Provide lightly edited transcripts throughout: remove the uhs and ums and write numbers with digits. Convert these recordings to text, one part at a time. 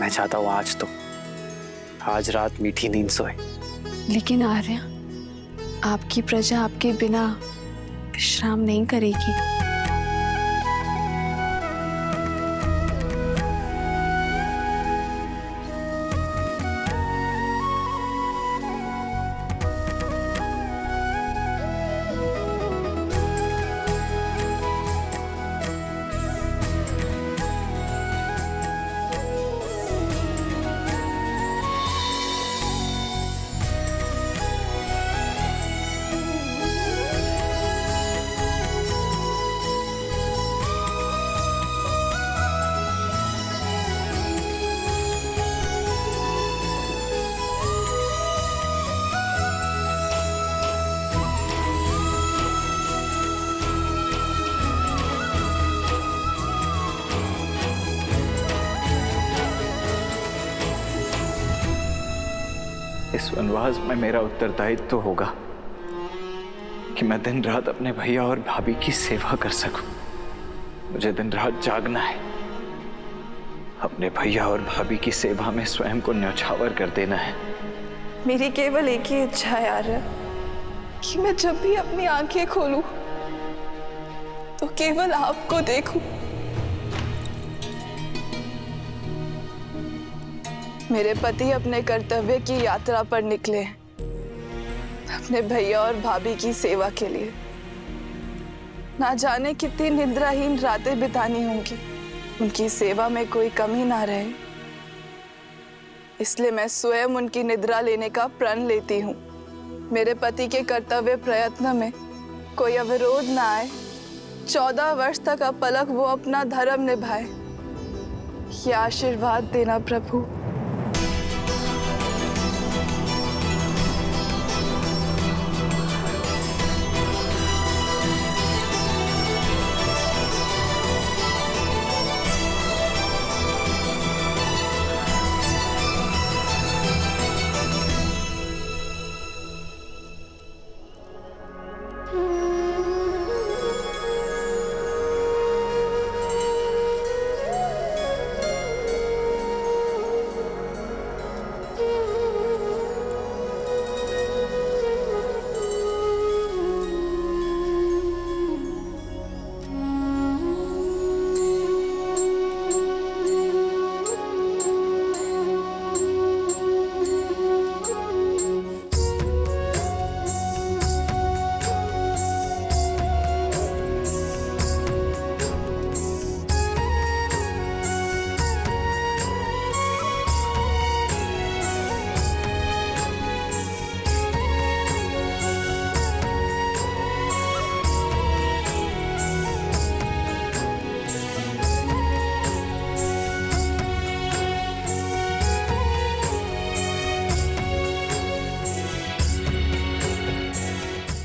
मैं चाहता हूँ आज रात मीठी नींद सोए। लेकिन आर्या, आपकी प्रजा आपके बिना विश्राम नहीं करेगी। इस वनवास में मेरा उत्तरदायित्व तो होगा कि मैं दिन रात अपने भैया और भाभी की सेवा कर सकूं। मुझे दिन रात जागना है, अपने भैया और भाभी की सेवा में स्वयं को न्यौछावर कर देना है। मेरी केवल एक ही इच्छा है आर्या, कि मैं जब भी अपनी आंखें खोलूं तो केवल आपको देखूं। मेरे पति अपने कर्तव्य की यात्रा पर निकले हैं, अपने भैया और भाभी की सेवा के लिए। ना जाने कितनी निद्राहीन रातें बितानी होंगी, उनकी सेवा में कोई कमी ना रहे, इसलिए मैं स्वयं उनकी निद्रा लेने का प्रण लेती हूँ। मेरे पति के कर्तव्य प्रयत्न में कोई अवरोध ना आए, 14 वर्ष तक अपलक वो अपना धर्म निभाए, ये आशीर्वाद देना प्रभु।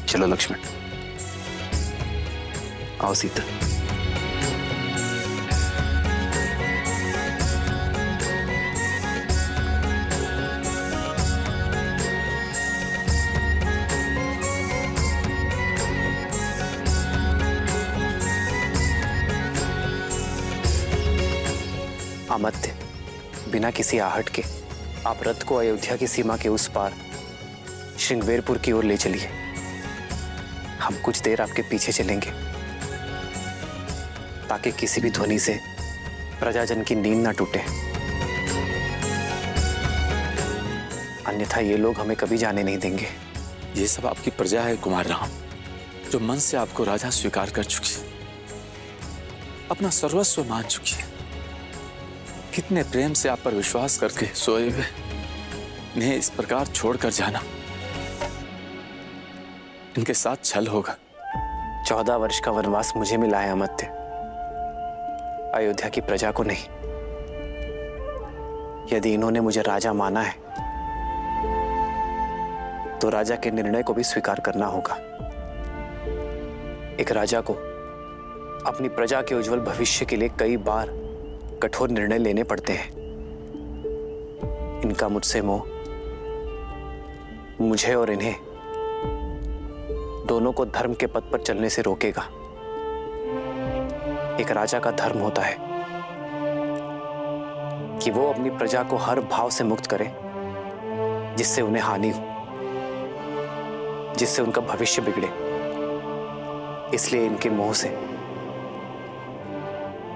चलो लक्ष्मण, आओ सीता। अमत्य, बिना किसी आहट के आप रथ को अयोध्या की सीमा के उस पार श्रृंगवेरपुर की ओर ले चलिए। हम कुछ देर आपके पीछे चलेंगे ताकि किसी भी ध्वनि से प्रजाजन की नींद ना टूटे, अन्यथा ये लोग हमें कभी जाने नहीं देंगे। ये सब आपकी प्रजा है कुमार राम, जो मन से आपको राजा स्वीकार कर चुकी है, अपना सर्वस्व मान चुकी है। कितने प्रेम से आप पर विश्वास करके सोए हुए इन्हें इस प्रकार छोड़कर जाना, इनके साथ छल होगा। 14 वर्ष का वनवास मुझे मिला है अमत्य, अयोध्या की प्रजा को नहीं। यदि इन्होंने मुझे राजा माना है तो राजा के निर्णय को भी स्वीकार करना होगा। एक राजा को अपनी प्रजा के उज्जवल भविष्य के लिए कई बार कठोर निर्णय लेने पड़ते हैं। इनका मुझसे मोह मुझे और इन्हें दोनों को धर्म के पथ पर चलने से रोकेगा। एक राजा का धर्म होता है कि वो अपनी प्रजा को हर भाव से मुक्त करे जिससे उन्हें हानि हो, जिससे उनका भविष्य बिगड़े। इसलिए इनके मोह से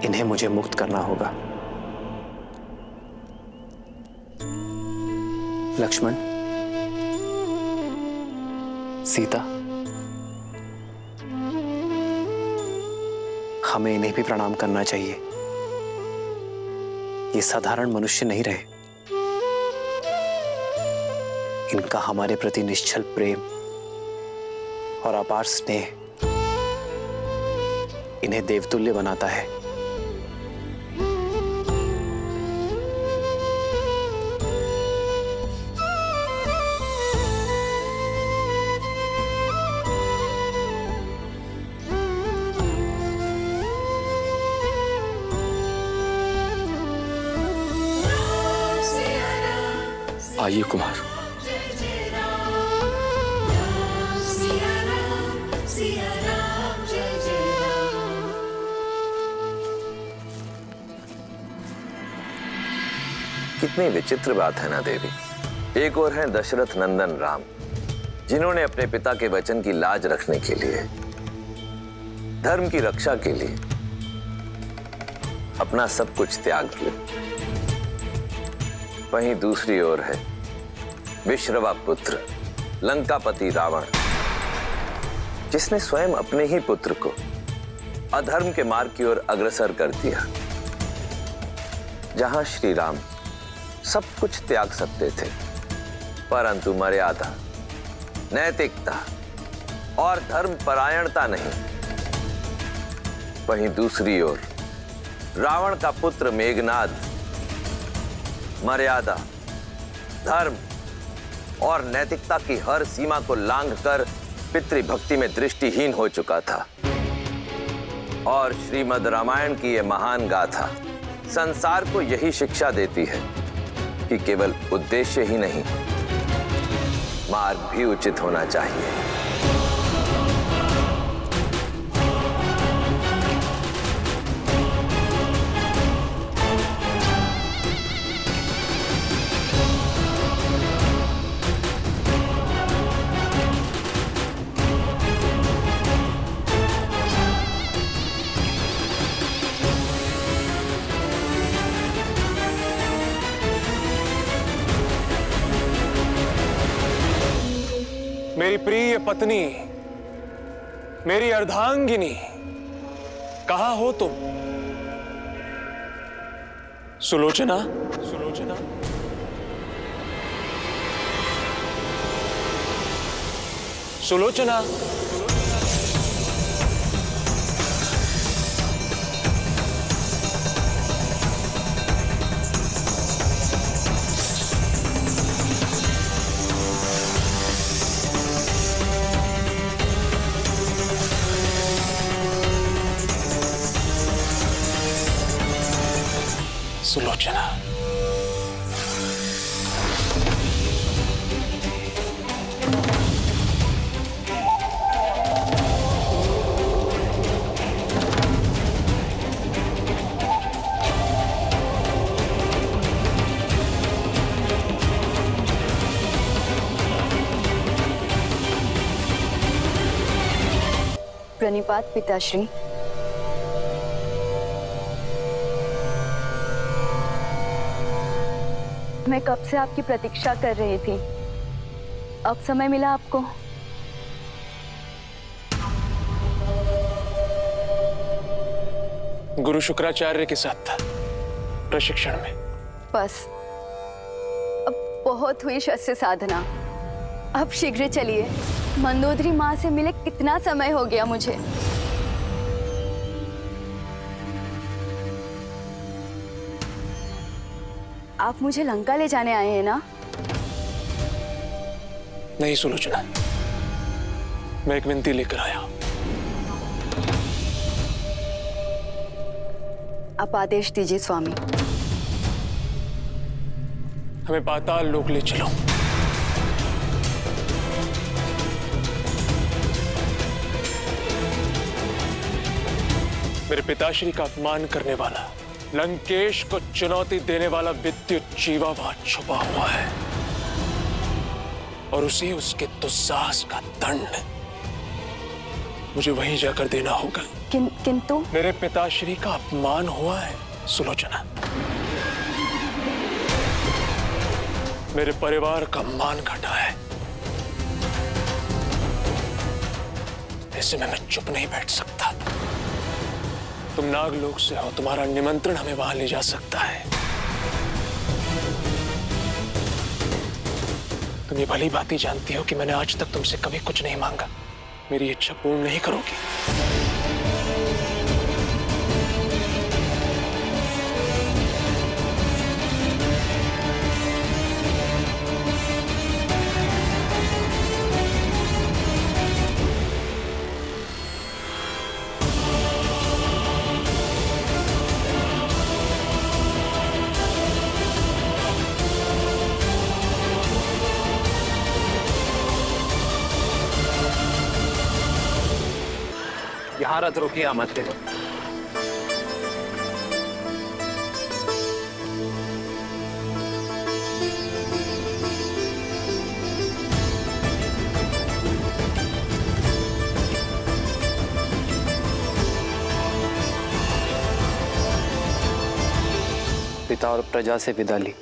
इन्हें मुझे मुक्त करना होगा। लक्ष्मण, सीता, हमें इन्हें भी प्रणाम करना चाहिए। ये साधारण मनुष्य नहीं रहे। इनका हमारे प्रति निश्चल प्रेम और अपार स्नेह इन्हें देवतुल्य बनाता है। आइए कुमार। कितनी विचित्र बात है ना देवी। एक और हैं दशरथ नंदन राम, जिन्होंने अपने पिता के वचन की लाज रखने के लिए, धर्म की रक्षा के लिए अपना सब कुछ त्याग दिया। वहीं दूसरी ओर है विश्रवा पुत्र लंकापति रावण, जिसने स्वयं अपने ही पुत्र को अधर्म के मार्ग की ओर अग्रसर कर दिया। जहां श्री राम सब कुछ त्याग सकते थे, परंतु मर्यादा, नैतिकता और धर्म परायणता नहीं, वहीं दूसरी ओर रावण का पुत्र मेघनाद मर्यादा, धर्म और नैतिकता की हर सीमा को लांघकर पितृभक्ति में दृष्टिहीन हो चुका था। और श्रीमद् रामायण की यह महान गाथा संसार को यही शिक्षा देती है कि केवल उद्देश्य ही नहीं, मार्ग भी उचित होना चाहिए। मेरी प्रिय पत्नी, मेरी अर्धांगिनी, कहां हो तुम? सुलोचना, सुलोचना, सुलोचना। सुलोचना, प्रणिपात पिताश्री। मैं कब से आपकी प्रतीक्षा कर रही थी, अब समय मिला आपको। गुरु शुक्राचार्य के साथ था प्रशिक्षण में। बस अब बहुत हुई शस्त्र साधना, अब शीघ्र चलिए। मंदोदरी माँ से मिले कितना समय हो गया मुझे। आप मुझे लंका ले जाने आए हैं ना? नहीं सुलोचना, मैं एक विनती लेकर आया। आप आदेश दीजिए स्वामी। हमें पाताल लोक ले चलो। मेरे पिताश्री का अपमान करने वाला लंकेश को चुनौती देने वाला विद्युत जीवा वहां छुपा हुआ है और उसे उसके दुस्साहस का दंड मुझे वहीं जाकर देना होगा। किंतु मेरे पिताश्री का अपमान हुआ है सुलोचना। मेरे परिवार का मान घटा है। ऐसे में मैं चुप नहीं बैठ सकता। तुम नागलोक से हो, तुम्हारा निमंत्रण हमें वहां ले जा सकता है। तुम ये भली बात ही जानती हो कि मैंने आज तक तुमसे कभी कुछ नहीं मांगा। मेरी इच्छा पूर्ण नहीं करोगी। यहाँ रथ रोकिए अमात्य। पिता और प्रजा से विदा ली,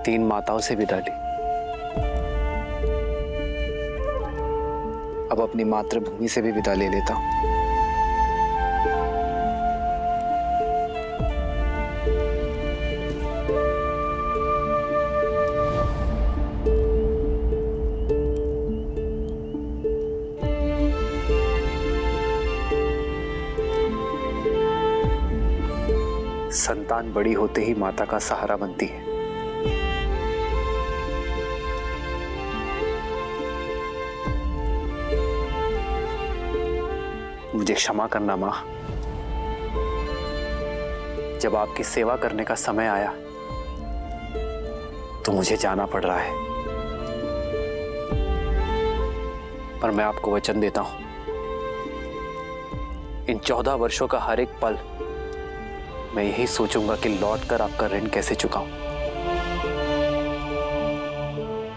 3 माताओं से विदा ली, अब अपनी मातृभूमि से भी विदा ले लेता हूं। संतान बड़ी होते ही माता का सहारा बनती है। मुझे क्षमा करना मां, जब आपकी सेवा करने का समय आया तो मुझे जाना पड़ रहा है, पर मैं आपको वचन देता हूं, इन 14 वर्षों का हर एक पल मैं यही सोचूंगा कि लौटकर आपका ऋण कैसे चुकाऊं।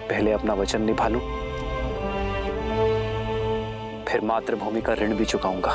पहले अपना वचन निभा लूं, फिर मातृभूमि का ऋण भी चुकाऊंगा।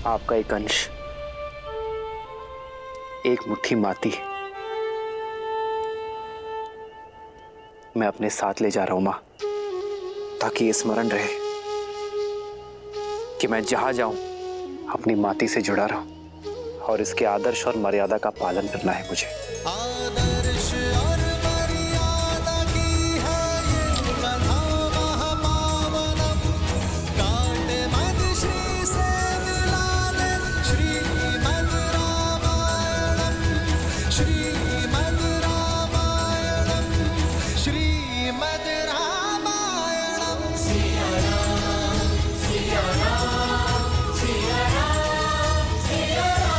आपका एक अंश, एक मुट्ठी माटी मैं अपने साथ ले जा रहा हूं मां, ताकि ये स्मरण रहे कि मैं जहां जाऊं अपनी माटी से जुड़ा रहूं और इसके आदर्श और मर्यादा का पालन करना है मुझे। आदर्श और मर्यादा की है ये कथा महापावनम, कांड मद श्री से मिलाने श्रीमद् रामायणम, श्रीमद् रामायणम, श्रीमद् रामायणम। सिया राम, सिया राम, सिया राम, सिया राम।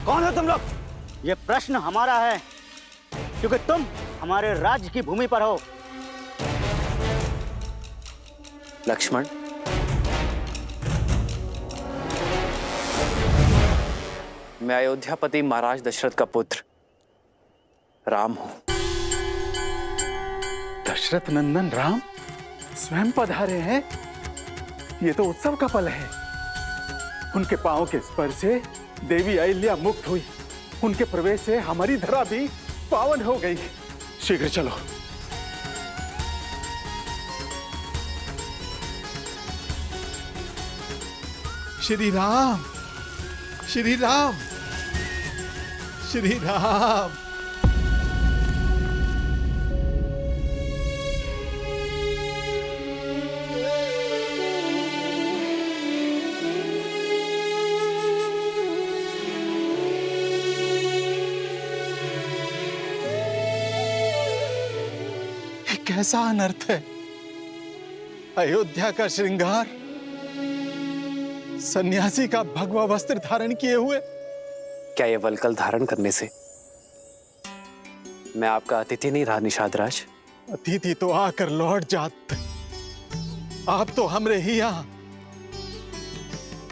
कौन हो तुम लोग? ये प्रश्न हमारा है, क्योंकि तुम हमारे राज्य की भूमि पर हो। लक्ष्मण, मैं अयोध्यापति महाराज दशरथ का पुत्र राम हूं। दशरथ नंदन राम स्वयं पधारे हैं। ये तो उत्सव का पल है। उनके पांव के स्पर्श से देवी अहिल्या मुक्त हुई, उनके प्रवेश से हमारी धरा भी पावन हो गई। शीघ्र चलो। श्री राम, श्री राम, श्री राम। ये कैसा अनर्थ है? अयोध्या का श्रृंगार सन्यासी का भगवा वस्त्र धारण किए हुए। क्या ये वलकल धारण करने से मैं आपका अतिथि नहीं रहा निषाद राज? अतिथि तो आकर लौट जाते, आप तो हमरे ही यहां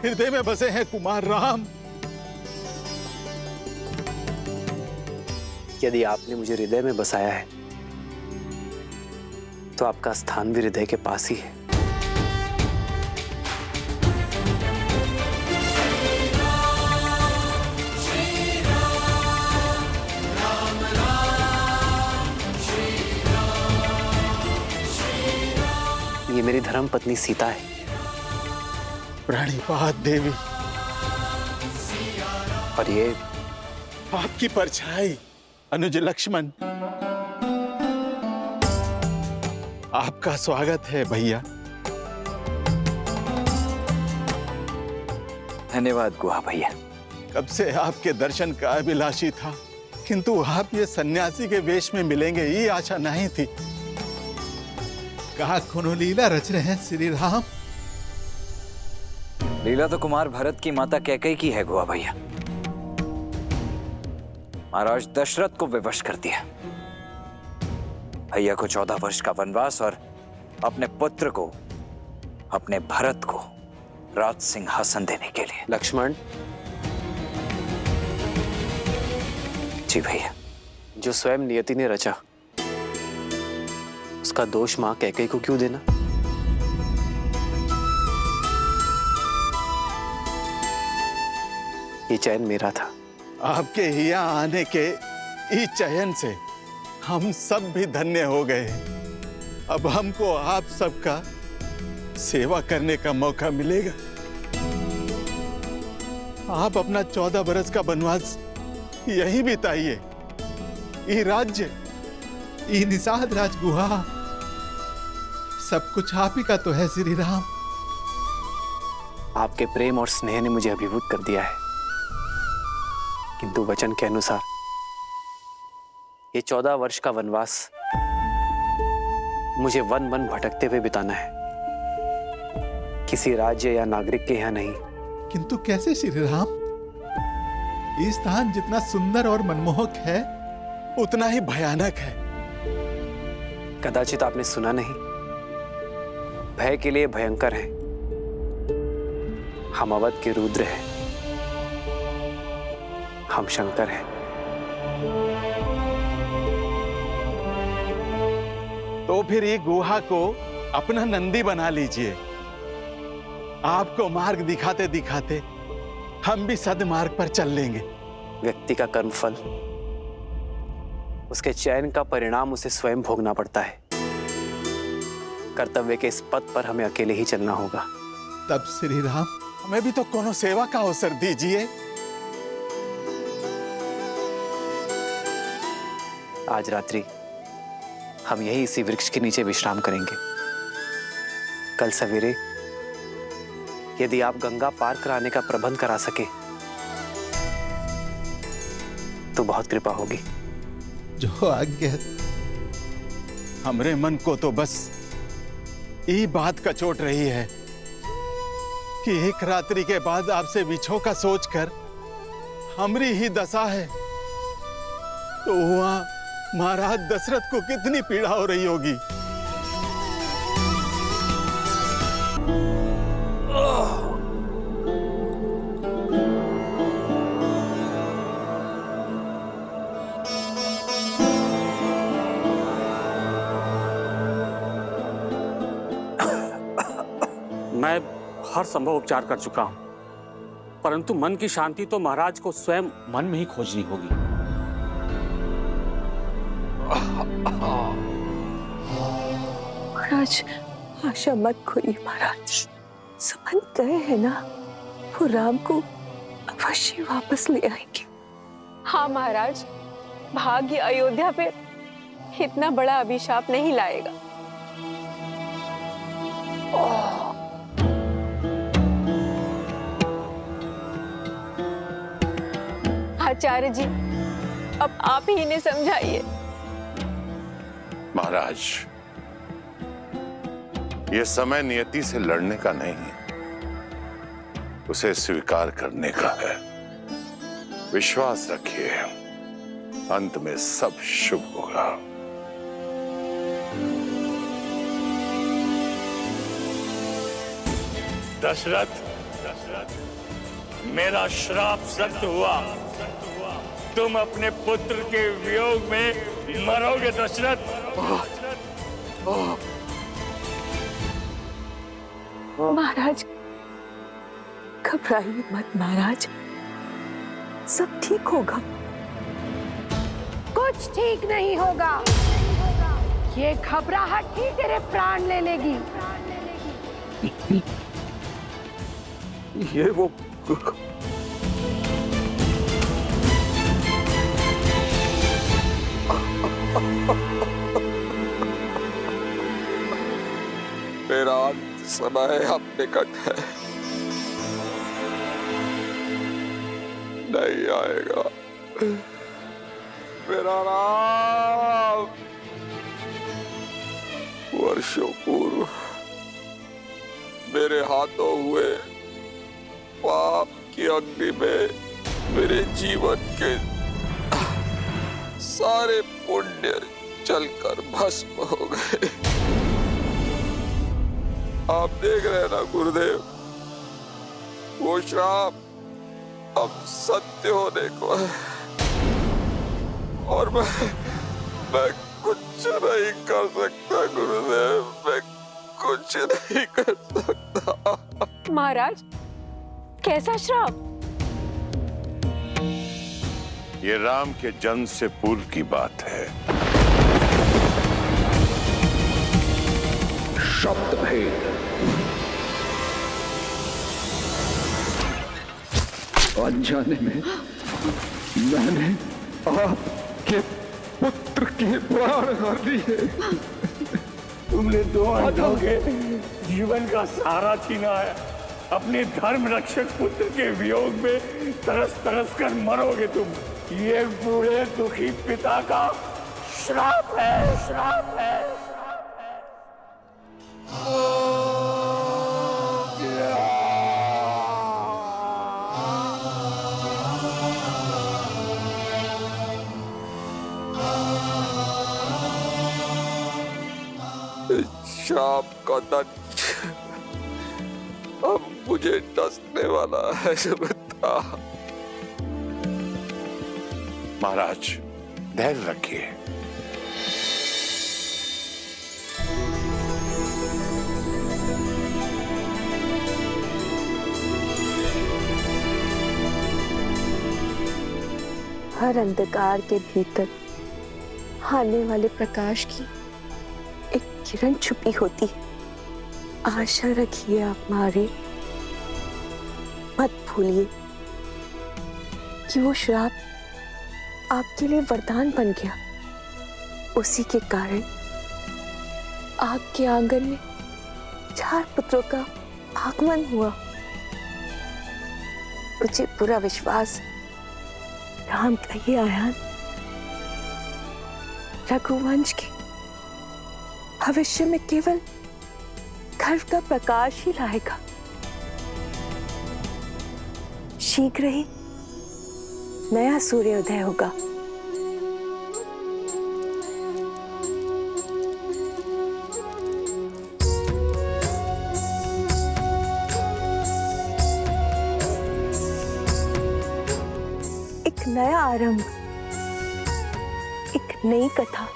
हृदय में बसे हैं कुमार राम। यदि आपने मुझे हृदय में बसाया है तो आपका स्थान भी हृदय के पास ही है। ये मेरी धर्म पत्नी सीता है। प्रणिपात देवी। और ये आपकी परछाई अनुज लक्ष्मण। आपका स्वागत है भैया। धन्यवाद गुहा भैया। कब से आपके दर्शन का अभिलाषी था, किंतु आप ये सन्यासी के वेश में मिलेंगे ये आशा नहीं थी। कहा कोनो लीला रच रहे हैं श्री राम? लीला तो कुमार भरत की माता कैकेयी की है गुहा भैया। महाराज दशरथ को विवश कर दिया, भैया को 14 वर्ष का वनवास और अपने पुत्र को, अपने भरत को राज सिंहासन देने के लिए। लक्ष्मण जी भैया। जो स्वयं नियति ने रचा उसका दोष मां कैकेयी को क्यों देना? ये चयन मेरा था। आपके यहाँ आने के इस चयन से हम सब भी धन्य हो गए। अब हमको आप सबका सेवा करने का मौका मिलेगा। आप अपना 14 बरस का वनवास यहीं बिताइए। ये राज्य, ये निषाद राज गुहा, सब कुछ आप ही का तो है श्री राम। आपके प्रेम और स्नेह ने मुझे अभिभूत कर दिया है, किंतु वचन के अनुसार ये 14 वर्ष का वनवास मुझे वन वन भटकते हुए बिताना है, किसी राज्य या नागरिक के यहाँ नहीं। किंतु कैसे श्री राम? ये स्थान जितना सुंदर और मनमोहक है उतना ही भयानक है। कदाचित आपने सुना नहीं, भय के लिए भयंकर है। हम अवध के रुद्र हैं, हम शंकर हैं। तो फिर ये गुहा को अपना नंदी बना लीजिए। आपको मार्ग दिखाते दिखाते हम भी सदमार्ग पर चल लेंगे। व्यक्ति का कर्मफल, उसके चयन का परिणाम उसे स्वयं भोगना पड़ता है। कर्तव्य के इस पथ पर हमें अकेले ही चलना होगा। तब श्री राम हमें भी तो कोनो सेवा का अवसर दीजिए। आज रात्रि हम यही इसी वृक्ष के नीचे विश्राम करेंगे। कल सवेरे यदि आप गंगा पार कराने का प्रबंध करा सके तो बहुत कृपा होगी। जो आज्ञा। हमरे मन को तो बस ये बात कचोट रही है कि एक रात्रि के बाद आपसे विछो का सोचकर हमरी ही दशा है, तो वहां महाराज दशरथ को कितनी पीड़ा हो रही होगी। मैं हर संभव उपचार कर चुका हूं, परंतु मन की शांति तो महाराज को स्वयं मन में ही खोजनी होगी। महाराज आशा मत खोइए महाराज, समझ गए हैं ना? वो राम को अवश्य वापस ले आएंगे। हाँ महाराज, भाग्य अयोध्या पे इतना बड़ा अभिशाप नहीं लाएगा। आचार्य जी, अब आप ही इन्हें समझाइए। महाराज, यह समय नियति से लड़ने का नहीं है, उसे स्वीकार करने का है। विश्वास रखिए, अंत में सब शुभ होगा। दशरथ, मेरा श्राप सत्य हुआ। तुम अपने पुत्र के वियोग में मरोगे दशरथ। महाराज, घबराइए मत महाराज, सब ठीक होगा। कुछ ठीक नहीं होगा। ये घबराहट ही तेरे प्राण ले लेगी। ये वो मेरा अंत समय अब निकट है, नहीं आएगा मेरा राम। वर्षों पूर्व मेरे हाथों हुए पाप की अग्नि में मेरे जीवन के सारे पुण्य जलकर भस्म हो गए। आप देख रहे हैं ना गुरुदेव, वो श्राप अब सत्य होने को है और मैं कुछ नहीं कर सकता गुरुदेव, मैं कुछ नहीं कर सकता। महाराज, कैसा श्राप? ये राम के जन्म से पूर्व की बात है। शब्द भेद। अनजाने में मैंने आपके पुत्र के प्राण हर दिए। तुमने दो अंधों के जीवन का सहारा छीना है। अपने धर्म रक्षक पुत्र के वियोग में तरस तरस कर मरोगे तुम। ये बूढ़े दुखी पिता का श्राप है, श्राप है। श्राप का दंश अब मुझे डसने वाला है सुमित्रा। महाराज, धैर्य रखिए। हर अंधकार के भीतर आने वाले प्रकाश की एक किरण छुपी होती है। आशा रखिए आप मारे, मत भूलिए कि वो श्राप आपके लिए वरदान बन गया। उसी के कारण आपके आंगन में 4 पुत्रों का आगमन हुआ। मुझे पूरा विश्वास राम का ही आयान रघुवंश के भविष्य में केवल गर्व का प्रकाश ही लाएगा। शीघ्र ही नया सूर्योदय होगा। एक नया आरंभ, एक नई कथा।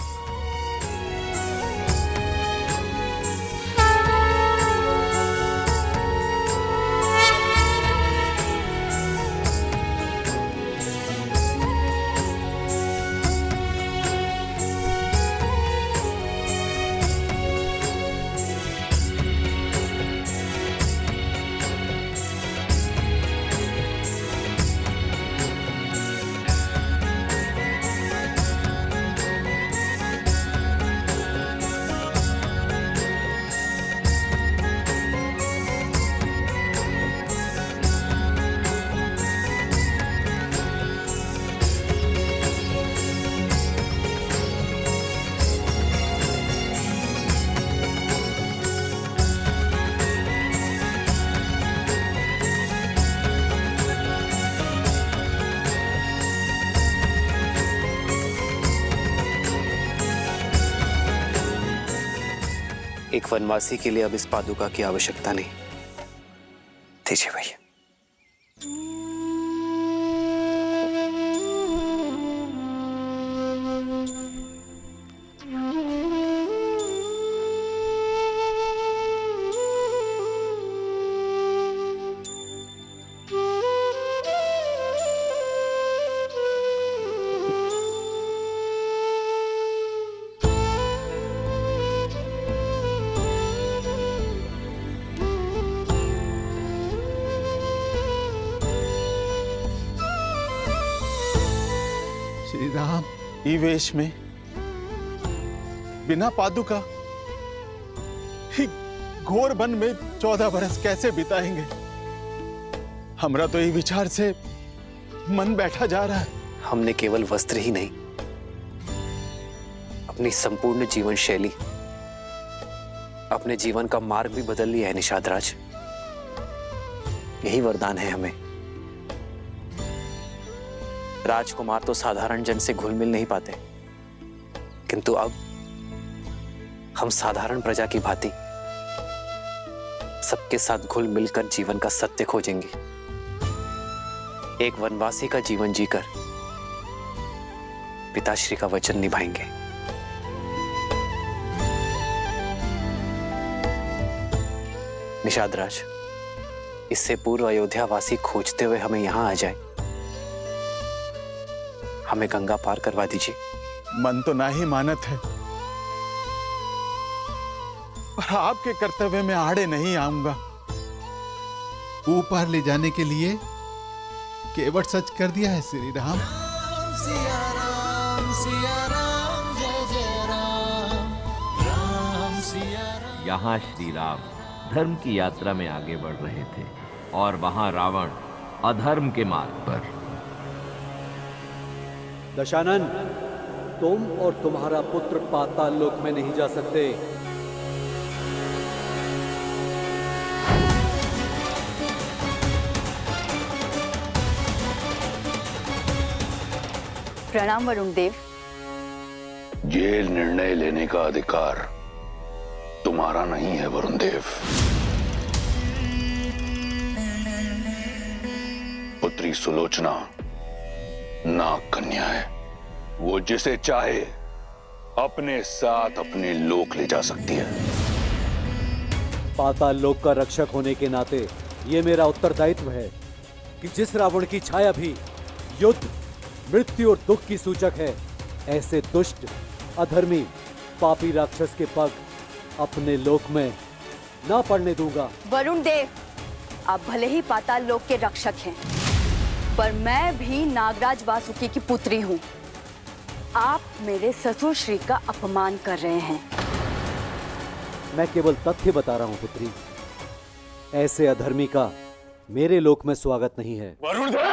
एक वनवासी के लिए अब इस पादुका की आवश्यकता नहीं। दीजिए भैया। श्री राम ई वेश में बिना पादुका ही घोर वन में 14 बरस कैसे बिताएंगे? हमरा तो ये विचार से मन बैठा जा रहा है। हमने केवल वस्त्र ही नहीं, अपनी संपूर्ण जीवन शैली, अपने जीवन का मार्ग भी बदल लिया है निषाद राज। यही वरदान है हमें। राजकुमार तो साधारण जन से घुल मिल नहीं पाते, किंतु अब हम साधारण प्रजा की भांति सबके साथ घुल मिलकर जीवन का सत्य खोजेंगे। एक वनवासी का जीवन जीकर पिताश्री का वचन निभाएंगे। निषाद राज, इससे पूर्व अयोध्यावासी खोजते हुए हमें यहां आ जाए, हमें गंगा पार करवा दीजिए। मन तो ना ही मानत है, पर आपके कर्तव्य में आड़े नहीं आऊंगा। ऊपर ले जाने के लिए केवट सच कर दिया है श्री राम। सिया राम जय जय राम, राम सिया राम। यहाँ श्री राम धर्म की यात्रा में आगे बढ़ रहे थे और वहां रावण अधर्म के मार्ग पर। दशानन, तुम और तुम्हारा पुत्र पाताल लोक में नहीं जा सकते। प्रणाम वरुण देव। ये निर्णय लेने का अधिकार तुम्हारा नहीं है वरुण देव। पुत्री सुलोचना नाग कन्या है, वो जिसे चाहे अपने साथ अपने लोक ले जा सकती है। पाताल लोक का रक्षक होने के नाते ये मेरा उत्तरदायित्व है कि जिस रावण की छाया भी युद्ध, मृत्यु और दुख की सूचक है, ऐसे दुष्ट, अधर्मी, पापी राक्षस के पग अपने लोक में ना पड़ने दूंगा। वरुण देव, आप भले ही पाताल लोक के रक्षक हैं, पर मैं भी नागराज वासुकी की पुत्री हूँ। आप मेरे ससुर श्री का अपमान कर रहे हैं। मैं केवल तथ्य बता रहा हूँ पुत्री, ऐसे अधर्मी का मेरे लोक में स्वागत नहीं है। वरुण देव!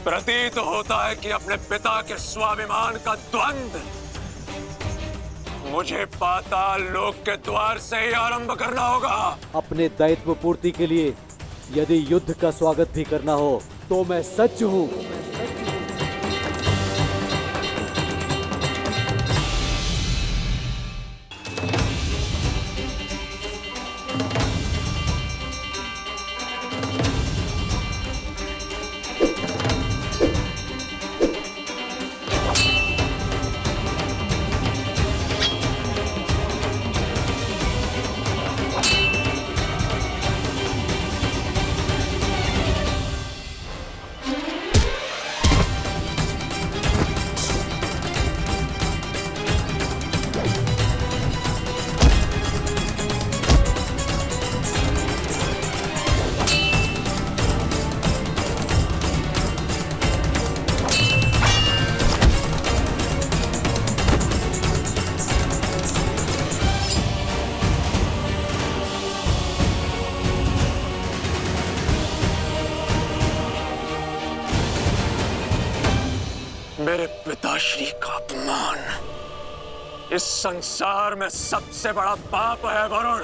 प्रतीत होता है कि अपने पिता के स्वाभिमान का द्वंद्व मुझे पाताल लोक के द्वार से ही आरंभ करना होगा। अपने दायित्व पूर्ति के लिए यदि युद्ध का स्वागत भी करना हो तो मैं सज्ज हूँ। मेरे पिताश्री का अपमान इस संसार में सबसे बड़ा पाप है वरुण।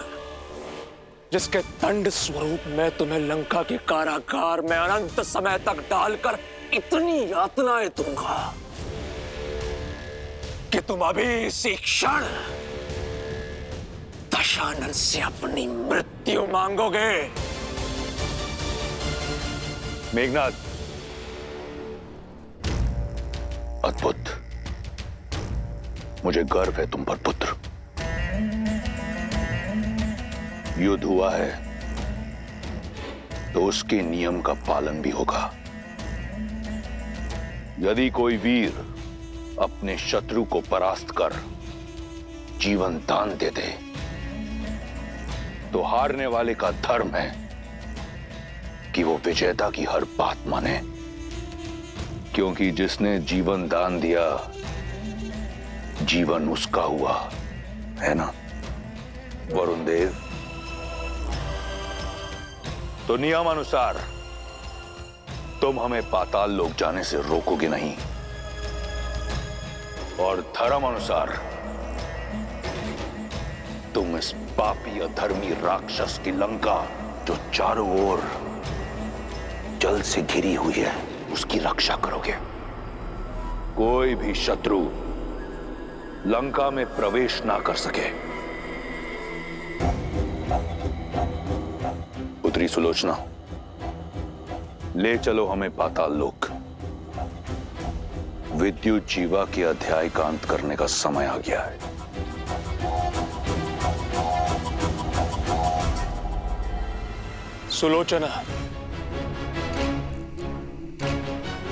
जिसके दंड स्वरूप मैं तुम्हें लंका के कारागार में अनंत समय तक डालकर इतनी यातनाएं दूंगा कि तुम अभी इसी क्षण दशानन से अपनी मृत्यु मांगोगे। मेघनाथ, अद्भुत। मुझे गर्व है तुम पर पुत्र। युद्ध हुआ है तो उसके नियम का पालन भी होगा। यदि कोई वीर अपने शत्रु को परास्त कर जीवन दान दे दे तो हारने वाले का धर्म है कि वो विजेता की हर बात माने, क्योंकि जिसने जीवन दान दिया जीवन उसका हुआ, है ना वरुण देव? तो नियमानुसार तुम हमें पाताल लोक जाने से रोकोगे नहीं, और धर्म अनुसार तुम इस पापी अधर्मी राक्षस की लंका जो चारों ओर जल से घिरी हुई है उसकी रक्षा करोगे। कोई भी शत्रु लंका में प्रवेश ना कर सके। पुत्री सुलोचना, ले चलो हमें पाताल लोक। विद्युत जीवा के अध्याय का अंत करने का समय आ गया है। सुलोचना,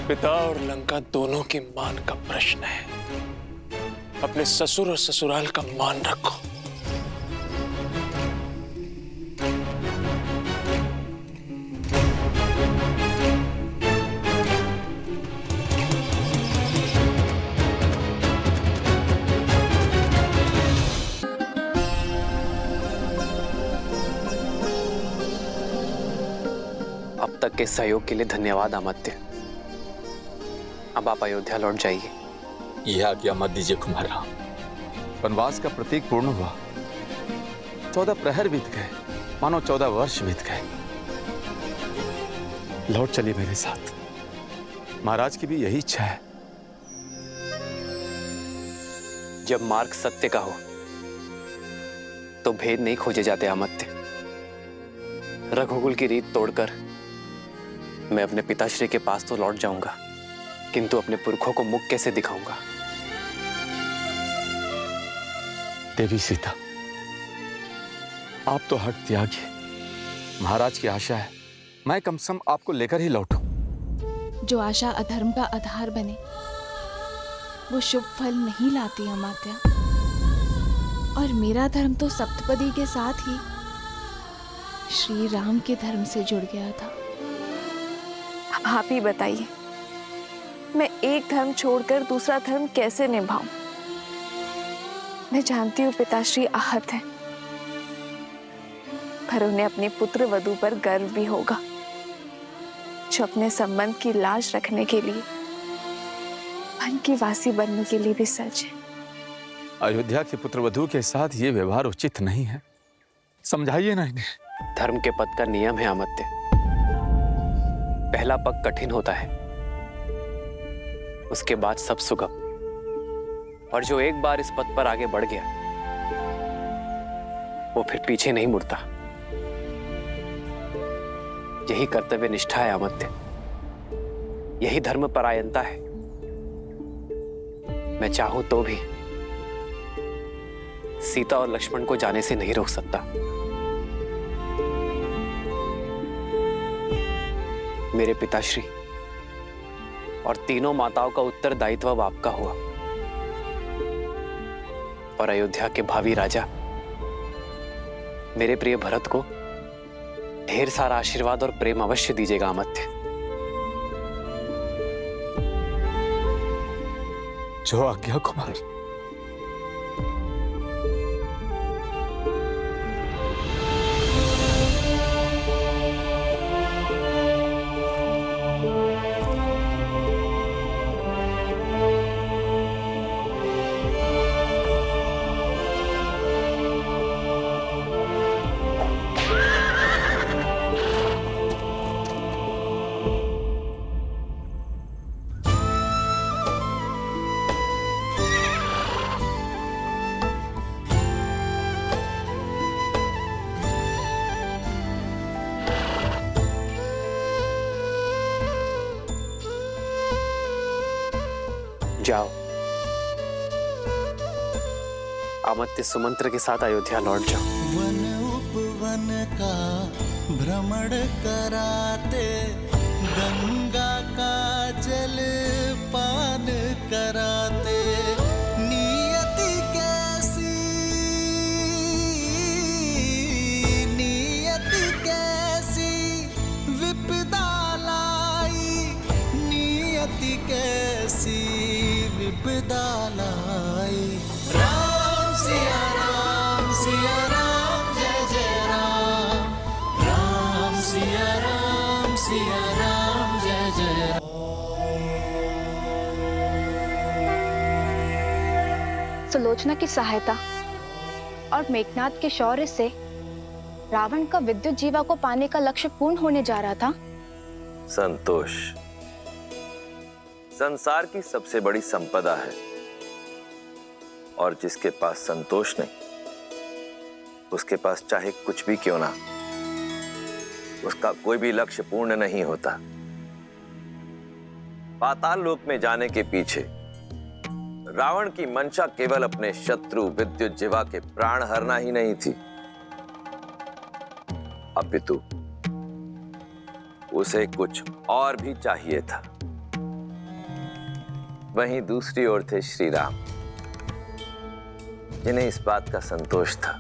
पिता और लंका दोनों की मान का प्रश्न है। अपने ससुर और ससुराल का मान रखो। अब तक के सहयोग के लिए धन्यवाद अमात्य। अब आप अयोध्या लौट जाइए। यह आज्ञा मत दीजिए कुमार राम। वनवास का प्रतीक पूर्ण हुआ। 14 प्रहर बीत गए, मानो 14 वर्ष बीत गए। लौट चलिए मेरे साथ। महाराज की भी यही इच्छा है। जब मार्ग सत्य का हो तो भेद नहीं खोजे जाते अमात्य। रघुकुल की रीत तोड़कर मैं अपने पिताश्री के पास तो लौट जाऊंगा, किंतु अपने पुरखों को मुख कैसे दिखाऊंगा? देवी सीता, आप तो हट त्यागी। महाराज की आशा है मैं कम से कम आपको लेकर ही लौटूं। जो आशा अधर्म का आधार बने वो शुभ फल नहीं लाती अमात्या। और मेरा धर्म तो सप्तपदी के साथ ही श्री राम के धर्म से जुड़ गया था। अब आप ही बताइए, मैं एक धर्म छोड़कर दूसरा धर्म कैसे निभाऊं? मैं जानती हूँ पिताश्री आहत हैं, पर उन्हें अपने पुत्र वधू पर गर्व भी होगा, जो अपने संबंध की लाज रखने के लिए वन की वासी बनने के लिए भी सच है। अयोध्या के पुत्र वधू के साथ ये व्यवहार उचित नहीं है। समझाइए ना इन्हें। धर्म के पद का नियम है अमात्य। पहला पग कठिन होता है, उसके बाद सब सुगम। और जो एक बार इस पद पर आगे बढ़ गया वो फिर पीछे नहीं मुड़ता। यही कर्तव्य निष्ठा है अमात्य, यही धर्म परायणता है। मैं चाहूं तो भी सीता और लक्ष्मण को जाने से नहीं रोक सकता। मेरे पिताश्री और तीनों माताओं का उत्तरदायित्व अब आपका हुआ, और अयोध्या के भावी राजा मेरे प्रिय भरत को ढेर सारा आशीर्वाद और प्रेम अवश्य दीजिएगा अमात्य। जो आज्ञा कुमार। जाओ, अमात्य सुमंत्र के साथ अयोध्या लौट जाओ। वन उपवन का भ्रमण कराते, गंगा का जल पान कराते, नियति कैसी विपदा लाई, नियति कैसी विपदा लाई। राम सिया राम जय जय राम, राम सिया राम जय जय राम। सुलोचना की सहायता और मेघनाद के शौर्य से रावण का विद्युत जीवा को पाने का लक्ष्य पूर्ण होने जा रहा था। संतोष संसार की सबसे बड़ी संपदा है, और जिसके पास संतोष नहीं, उसके पास चाहे कुछ भी क्यों ना, उसका कोई भी लक्ष्य पूर्ण नहीं होता। पाताल लोक में जाने के पीछे रावण की मंशा केवल अपने शत्रु विद्युत जीवा के प्राण हरना ही नहीं थी, अपितु उसे कुछ और भी चाहिए था। वहीं दूसरी ओर थे श्री राम, जिन्हें इस बात का संतोष था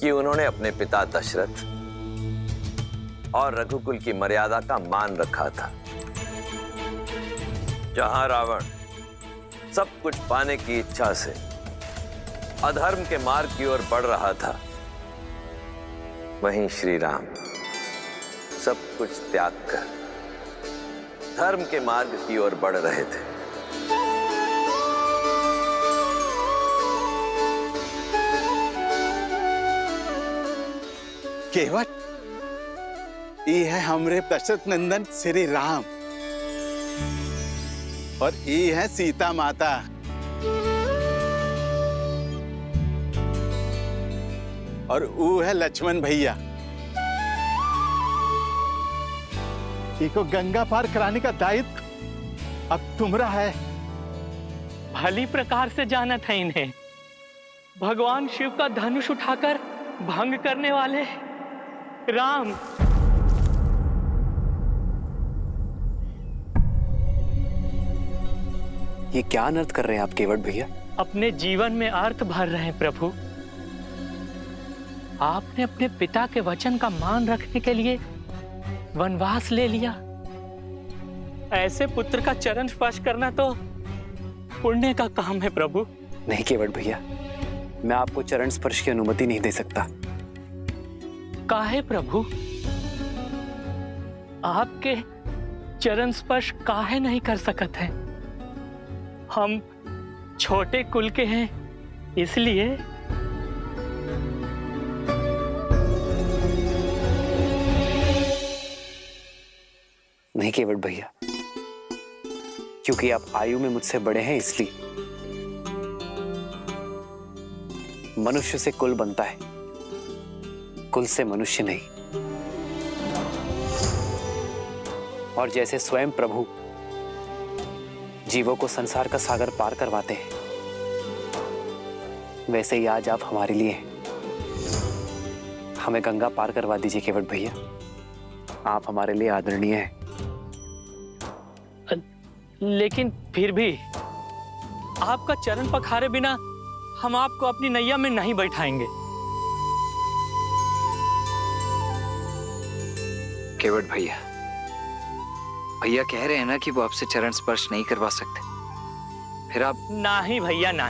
कि उन्होंने अपने पिता दशरथ और रघुकुल की मर्यादा का मान रखा था। जहां रावण सब कुछ पाने की इच्छा से अधर्म के मार्ग की ओर बढ़ रहा था, वहीं श्री राम सब कुछ त्याग कर धर्म के मार्ग की ओर बढ़ रहे थे। केवट ये है हमरे दशरथ नंदन श्री राम, और ये है सीता माता। और वो है लक्ष्मण भैया। इको गंगा पार कराने का दायित्व अब तुम्हारा है। भली प्रकार से जाना था इन्हें, भगवान शिव का धनुष उठाकर भंग करने वाले राम। ये क्या अनर्थ कर रहे हैं आप केवट भैया? अपने जीवन में अर्थ भर रहे हैं प्रभु। आपने अपने पिता के वचन का मान रखने के लिए वनवास ले लिया। ऐसे पुत्र का चरण स्पर्श करना तो पुण्य का काम है प्रभु। नहीं केवट भैया, मैं आपको चरण स्पर्श की अनुमति नहीं दे सकता। काहे प्रभु? आपके चरण स्पर्श काहे नहीं कर सकते हैं? हम छोटे कुल के हैं, इसलिए। नहीं केवट भैया, क्योंकि आप आयु में मुझसे बड़े हैं, इसलिए। मनुष्य से कुल बनता है, कुल से मनुष्य नहीं। और जैसे स्वयं प्रभु जीवों को संसार का सागर पार करवाते हैं, वैसे ही आज आप हमारे लिए हैं। हमें गंगा पार करवा दीजिए केवट भैया, आप हमारे लिए आदरणीय हैं। लेकिन फिर भी आपका चरण पखारे बिना हम आपको अपनी नैया में नहीं बैठाएंगे। केवट भैया, भैया कह रहे हैं ना कि वो आपसे चरण स्पर्श नहीं करवा सकते, फिर आप। नहीं भैया नहीं,